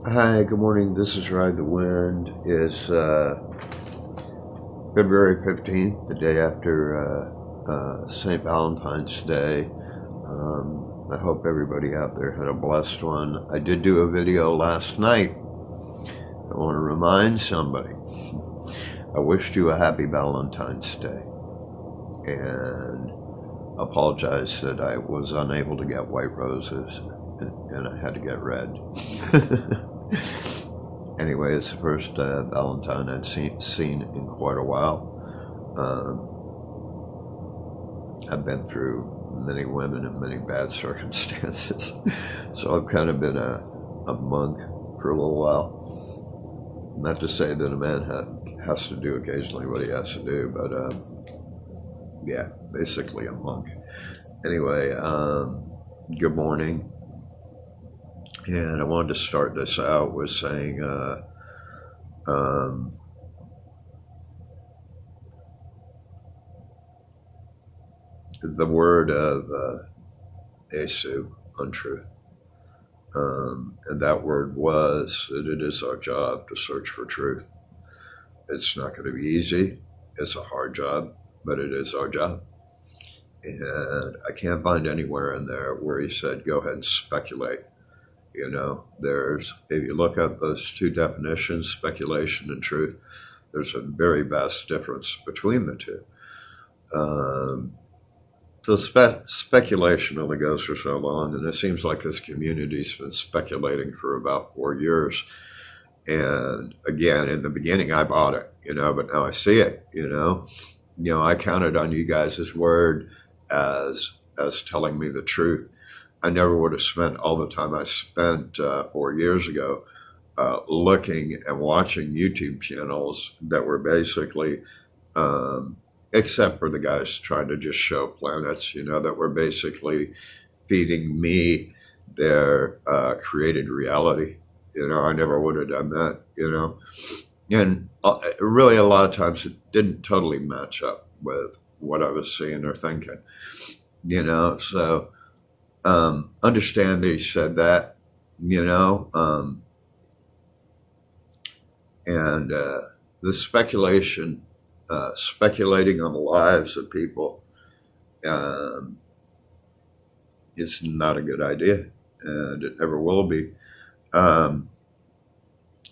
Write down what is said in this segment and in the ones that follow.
Hi, good morning. This is Ride the Wind. It's February 15th, the day after St. Valentine's Day. I hope everybody out there had a blessed one. I did do a video last night. I want to remind somebody. I wished you a happy Valentine's Day and apologize that I was unable to get white roses and I had to get red. Anyway, it's the first Valentine I'd seen in quite a while. I've been through many women and many bad circumstances, so I've kind of been a monk for a little while. Not to say that a man has to do occasionally what he has to do, but yeah, basically a monk. Anyway, good morning. And I wanted to start this out with saying, the word of Esu, untruth. And that word was that it is our job to search for truth. It's not going to be easy. It's a hard job, but it is our job. And I can't find anywhere in there where he said, go ahead and speculate. You know, if you look up those two definitions, speculation and truth, there's a very vast difference between the two. So speculation only goes for so long, and it seems like this community's been speculating for about 4 years. And again, in the beginning, I bought it, but now I see it, I counted on you guys' word as telling me the truth. I never would have spent all the time I spent 4 years ago looking and watching YouTube channels that were basically, except for the guys trying to just show planets, that were basically feeding me their created reality. I never would have done that, And really a lot of times it didn't totally match up with what I was seeing or thinking, so... understand that he said that, and the speculation, speculating on the lives of people is not a good idea, and it never will be.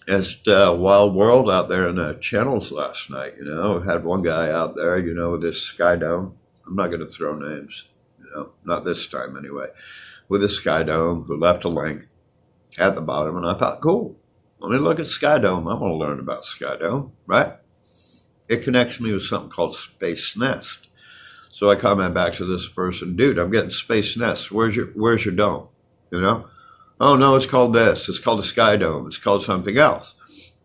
It's a wild world out there in the channels last night, had one guy out there, with this sky dome. I'm not going to throw names. Not this time anyway, with a sky dome who left a link at the bottom. And I thought, cool, let me look at sky dome. I'm going to learn about sky dome, right? It connects me with something called Space Nest. So I comment back to this person, dude, I'm getting Space Nest. Where's your dome? Oh no, it's called this. It's called a sky dome. It's called something else.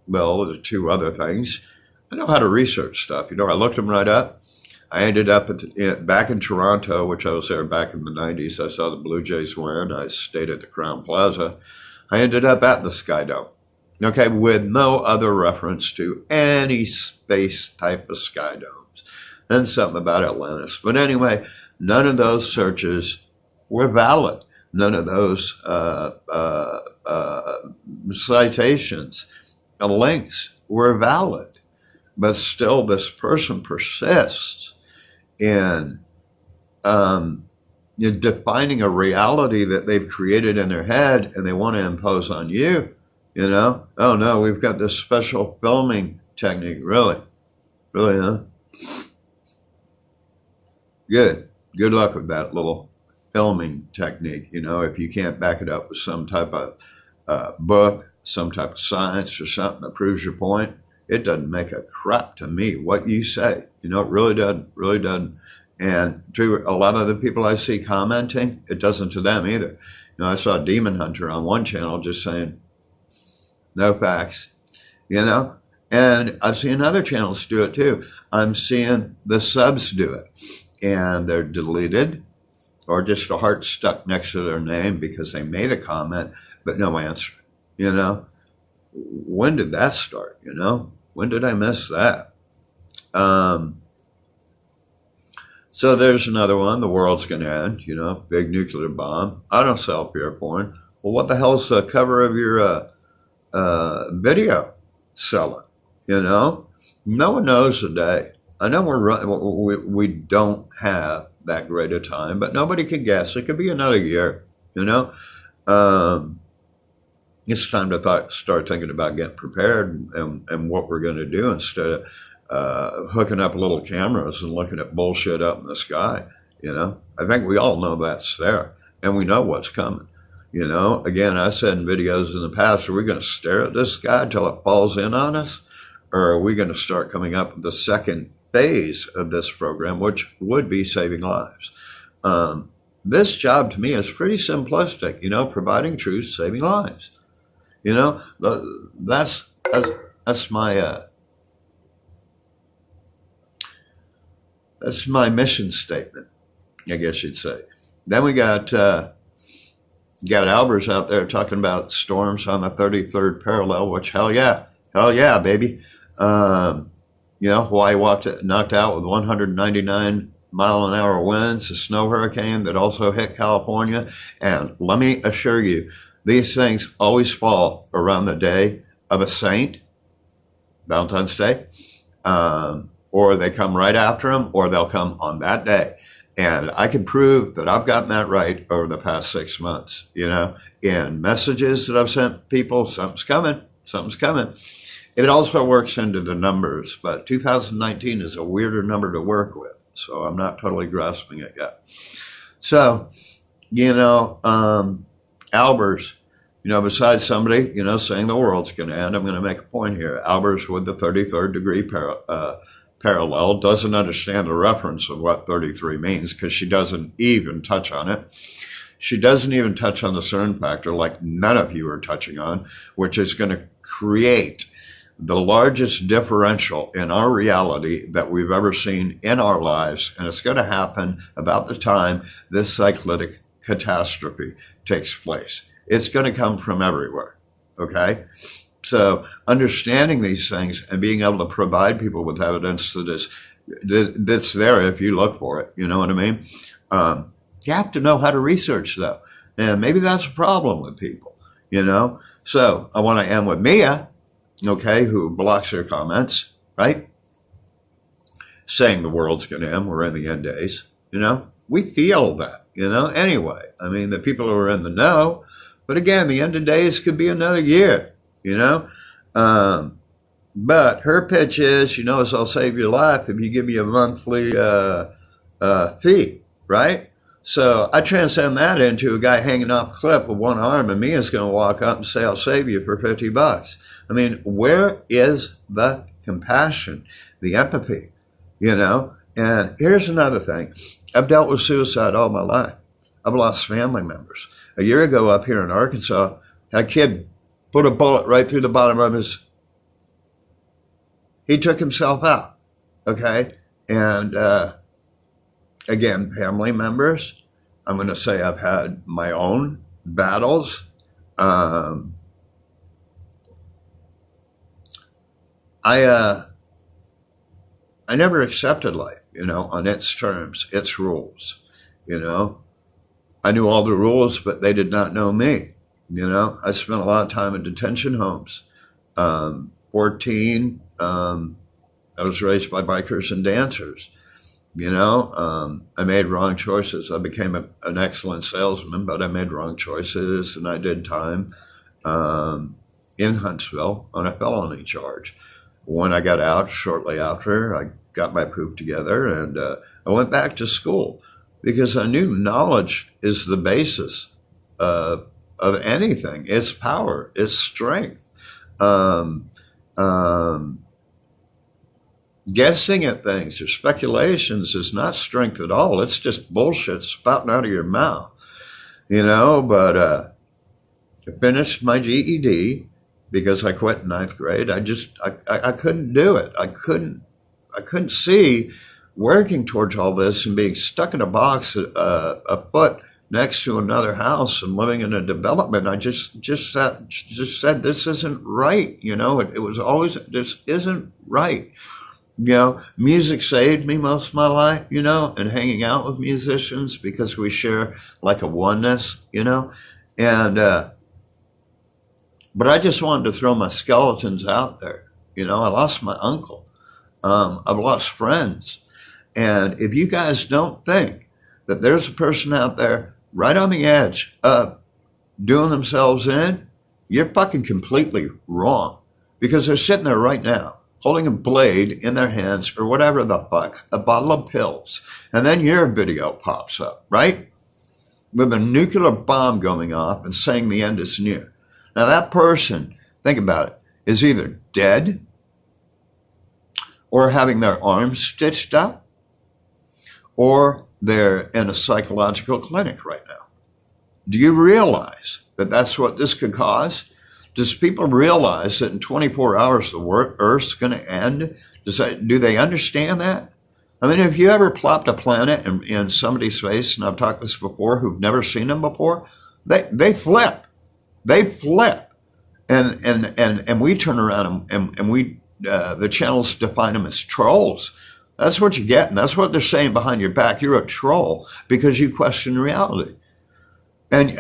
Well, there are two other things. I know how to research stuff. I looked them right up. I ended up back in Toronto, which I was there back in the 90s. I saw the Blue Jays win. I stayed at the Crown Plaza. I ended up at the Sky Dome, okay, with no other reference to any space type of sky domes. And something about Atlantis. But anyway, none of those searches were valid. None of those citations and links were valid. But still, this person persists in defining a reality that they've created in their head and they want to impose on you, Oh no, we've got this special filming technique. Really, huh? Good luck with that little filming technique. If you can't back it up with some type of book, some type of science or something that proves your point, it doesn't make a crap to me what you say. It really doesn't. And to a lot of the people I see commenting, it doesn't to them either. I saw Demon Hunter on one channel just saying, no facts, and I've seen other channels do it too. I'm seeing the subs do it, and they're deleted or just a heart stuck next to their name because they made a comment, but no answer, When did that start, When did I miss that? So there's another one. The world's going to end, big nuclear bomb. I don't sell pure porn. Well, what the hell's the cover of your video selling, you know? No one knows the day. I know we don't have that great a time, but nobody can guess. It could be another year, you know? It's time to start thinking about getting prepared and what we're going to do instead of hooking up little cameras and looking at bullshit up in the sky, you know? I think we all know that's there, and we know what's coming. You know, again, I said in videos in the past, are we going to stare at this sky till it falls in on us? Or are we going to start coming up with the second phase of this program, which would be saving lives? This job to me is pretty simplistic, you know, providing truth, saving lives. You know, that's my mission statement, I guess you'd say. Then we got Albers out there talking about storms on the 33rd parallel, which hell yeah, baby. You know, Hawaii knocked out with 199 mile an hour winds, a snow hurricane that also hit California. And let me assure you, these things always fall around the day of a saint, Valentine's Day, or they come right after them, or they'll come on that day. And I can prove that I've gotten that right over the past 6 months, you know, in messages that I've sent people, something's coming. It also works into the numbers, but 2019 is a weirder number to work with, so I'm not totally grasping it yet. So, you know, Albers, you know, besides somebody, you know, saying the world's going to end, I'm going to make a point here. Albers with the 33rd degree parallel doesn't understand the reference of what 33 means because she doesn't even touch on it. She doesn't even touch on the CERN factor like none of you are touching on, which is going to create the largest differential in our reality that we've ever seen in our lives. And it's going to happen about the time this cyclic catastrophe takes place. It's going to come from everywhere. Okay? So understanding these things and being able to provide people with evidence that's there if you look for it, you know what I mean? You have to know how to research, though. And maybe that's a problem with people, you know? So I want to end with Mia, okay, who blocks her comments, right? Saying the world's going to end, we're in the end days, you know? We feel that, you know, anyway. I mean, the people who are in the know, but again, the end of days could be another year, you know? But her pitch is, you know, is I'll save your life if you give me a monthly fee, right? So I transcend that into a guy hanging off a cliff with one arm, and Mia's going to walk up and say, I'll save you for $50. I mean, where is the compassion, the empathy, you know? And here's another thing. I've dealt with suicide all my life. I've lost family members. A year ago up here in Arkansas, a kid put a bullet right through the bottom of his, he took himself out, okay? And again, family members, I'm going to say I've had my own battles. I never accepted life, you know, on its terms, its rules, you know. I knew all the rules, but they did not know me, you know. I spent a lot of time in detention homes. 14, I was raised by bikers and dancers, you know. I made wrong choices. I became an excellent salesman, but I made wrong choices, and I did time in Huntsville on a felony charge. When I got out shortly after, I got my poop together and I went back to school because I knew knowledge is the basis of anything. It's power, it's strength. Guessing at things or speculations is not strength at all. It's just bullshit spouting out of your mouth, you know. But I finished my GED. Because I quit in 9th grade, I couldn't do it. I couldn't see working towards all this and being stuck in a box a foot next to another house and living in a development. I just said this isn't right. You know, it was always, this isn't right. You know, music saved me most of my life, you know, and hanging out with musicians because we share like a oneness, you know, and But I just wanted to throw my skeletons out there. You know, I lost my uncle. I've lost friends. And if you guys don't think that there's a person out there right on the edge of doing themselves in, you're fucking completely wrong. Because they're sitting there right now, holding a blade in their hands or whatever the fuck, a bottle of pills. And then your video pops up, right? With a nuclear bomb going off and saying the end is near. Now that person, think about it, is either dead or having their arms stitched up, or they're in a psychological clinic right now. Do you realize that that's what this could cause? Does people realize that in 24 hours the Earth's going to end? Do they understand that? I mean, have you ever plopped a planet in somebody's face, and I've talked this before, who've never seen them before? They flip. They flip. And we turn around and we the channels define them as trolls. That's what you get, and that's what they're saying behind your back. You're a troll because you question reality. And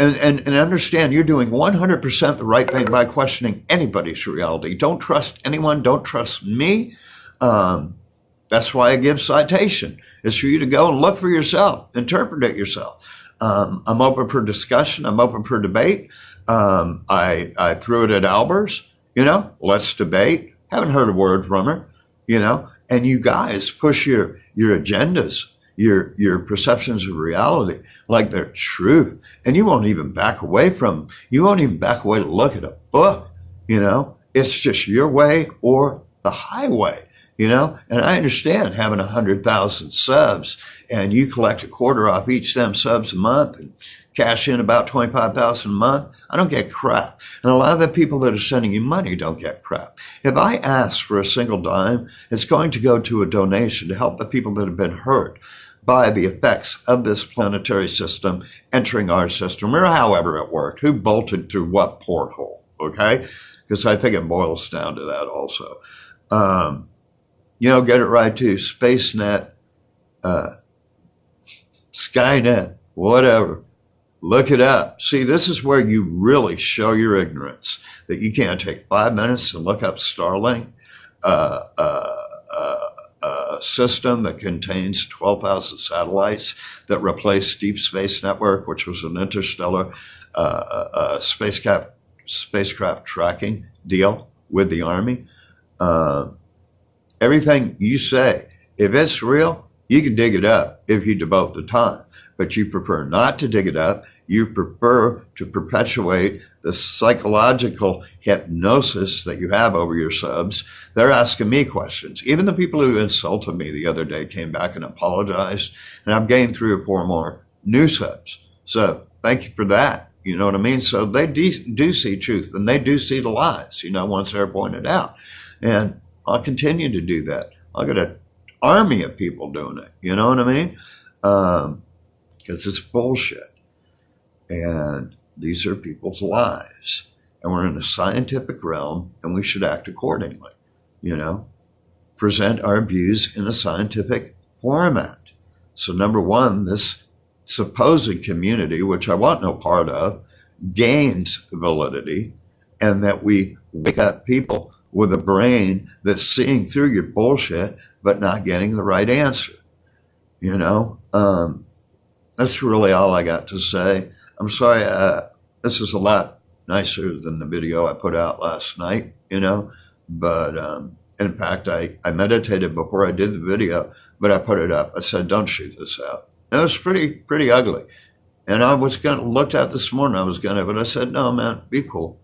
understand you're doing 100% the right thing by questioning anybody's reality. Don't trust anyone. Don't trust me. That's why I give citation. It's for you to go and look for yourself, interpret it yourself. I'm open for discussion. I'm open for debate. I threw it at Albers, you know, let's debate. Haven't heard a word from her, you know, and you guys push your agendas, your perceptions of reality like they're truth. And you won't even back away from them. You won't even back away to look at a book, you know. It's just your way or the highway, you know. And I understand having 100,000 subs and you collect a quarter off each of them subs a month and cash in about 25,000 a month. I don't get crap. And a lot of the people that are sending you money don't get crap. If I ask for a single dime, it's going to go to a donation to help the people that have been hurt by the effects of this planetary system entering our system, or however it worked, who bolted through what porthole, okay? Because I think it boils down to that also. You know, get it right too. SpaceNet, Skynet, whatever. Look it up. See, this is where you really show your ignorance, that you can't take 5 minutes and look up Starlink, a system that contains 12,000 satellites that replaced Deep Space Network, which was an interstellar spacecraft tracking deal with the Army. Everything you say, if it's real, you can dig it up if you devote the time. But you prefer not to dig it up. You prefer to perpetuate the psychological hypnosis that you have over your subs. They're asking me questions. Even the people who insulted me the other day came back and apologized. And I've gained 3 or 4 more new subs. So thank you for that. You know what I mean? So they do see truth, and they do see the lies, you know, once they're pointed out. And I'll continue to do that. I'll get an army of people doing it. You know what I mean? Because it's bullshit. And these are people's lives. And we're in a scientific realm, and we should act accordingly, you know? Present our views in a scientific format. So number one, this supposed community, which I want no part of, gains validity, and that we wake up people with a brain that's seeing through your bullshit, but not getting the right answer, you know? That's really all I got to say. I'm sorry, this is a lot nicer than the video I put out last night, you know, but in fact, I meditated before I did the video, but I put it up. I said, don't shoot this out. And it was pretty ugly. And I was looked at this morning, but I said, no, man, be cool.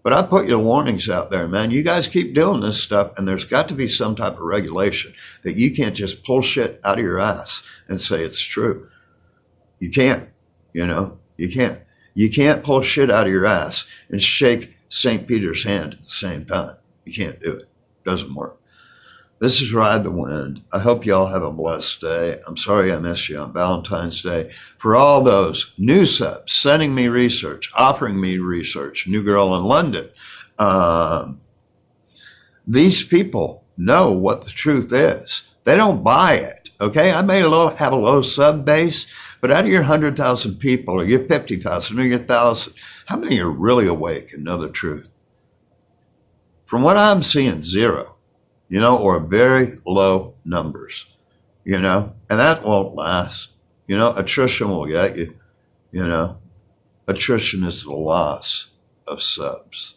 But I put your warnings out there, man. You guys keep doing this stuff, and there's got to be some type of regulation that you can't just pull shit out of your ass and say it's true. You can't, you know, you can't. You can't pull shit out of your ass and shake St. Peter's hand at the same time. You can't do it. Doesn't work. This is Ride the Wind. I hope y'all have a blessed day. I'm sorry I missed you on Valentine's Day. For all those new subs sending me research, offering me research, New Girl in London, these people know what the truth is. They don't buy it, okay? I may have a low sub base, But out of your 100,000 people, or your 50,000, or your 1,000, how many are really awake and know the truth? From what I'm seeing, zero, or very low numbers, and that won't last. Attrition will get you, you know. Attrition is the loss of subs.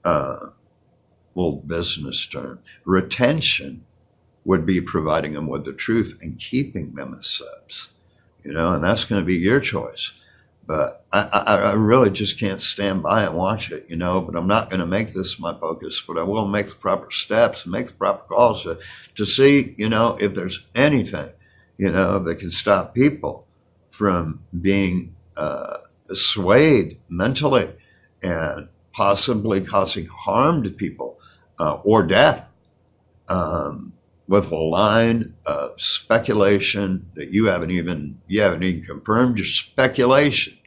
Little business term. Retention would be providing them with the truth and keeping them as subs, and that's going to be your choice. But I really just can't stand by and watch it, but I'm not going to make this my focus, but I will make the proper steps and make the proper calls to see, if there's anything, that can stop people from being swayed mentally and possibly causing harm to people or death with a line of speculation that you haven't even confirmed your speculation.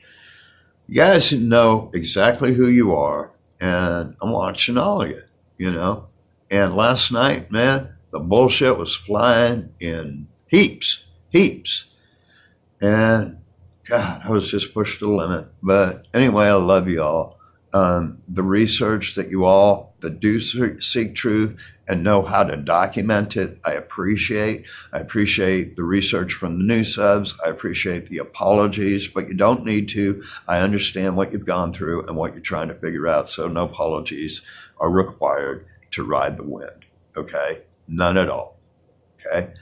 You guys know exactly who you are, and I'm watching all of you, And last night, man, the bullshit was flying in heaps. And God, I was just pushed to the limit. But anyway, I love you all. The research that you all that do seek truth and know how to document it, I appreciate. I appreciate the research from the new subs. I appreciate the apologies, but you don't need to. I understand what you've gone through and what you're trying to figure out, so no apologies are required to ride the wind, okay? None at all, okay?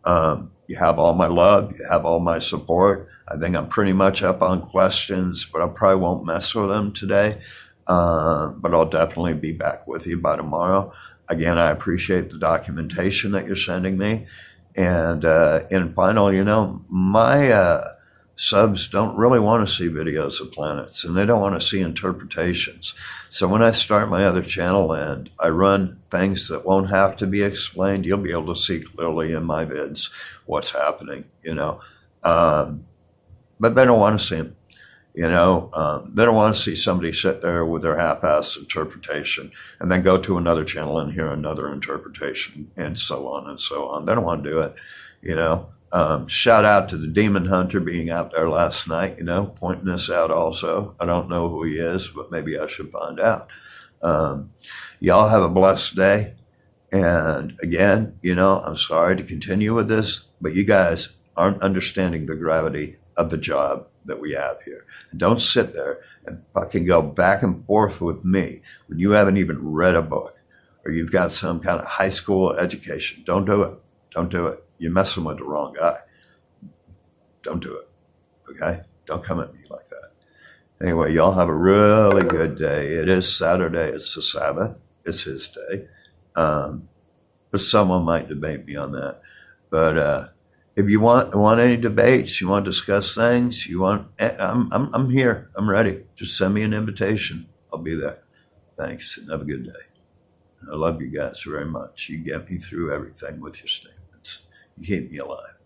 You have all my love. You have all my support. I think I'm pretty much up on questions, but I probably won't mess with them today. But I'll definitely be back with you by tomorrow. Again, I appreciate the documentation that you're sending me. And in final, my subs don't really want to see videos of planets, and they don't want to see interpretations. So when I start my other channel and I run things that won't have to be explained, you'll be able to see clearly in my vids what's happening, But they don't want to see them. They don't want to see somebody sit there with their half-assed interpretation and then go to another channel and hear another interpretation and so on and so on. They don't want to do it, Shout out to the demon hunter being out there last night, pointing this out also. I don't know who he is, but maybe I should find out. Y'all have a blessed day. And again, I'm sorry to continue with this, but you guys aren't understanding the gravity of the job that we have here. And don't sit there and fucking go back and forth with me when you haven't even read a book or you've got some kind of high school education. Don't do it. Don't do it. You're messing with the wrong guy. Don't do it. Okay? Don't come at me like that. Anyway, y'all have a really good day. It is Saturday. It's the Sabbath. It's his day. But someone might debate me on that. But if you want any debates, you want to discuss things, I'm here. I'm ready. Just send me an invitation. I'll be there. Thanks, and have a good day. I love you guys very much. You get me through everything with your statements. You keep me alive.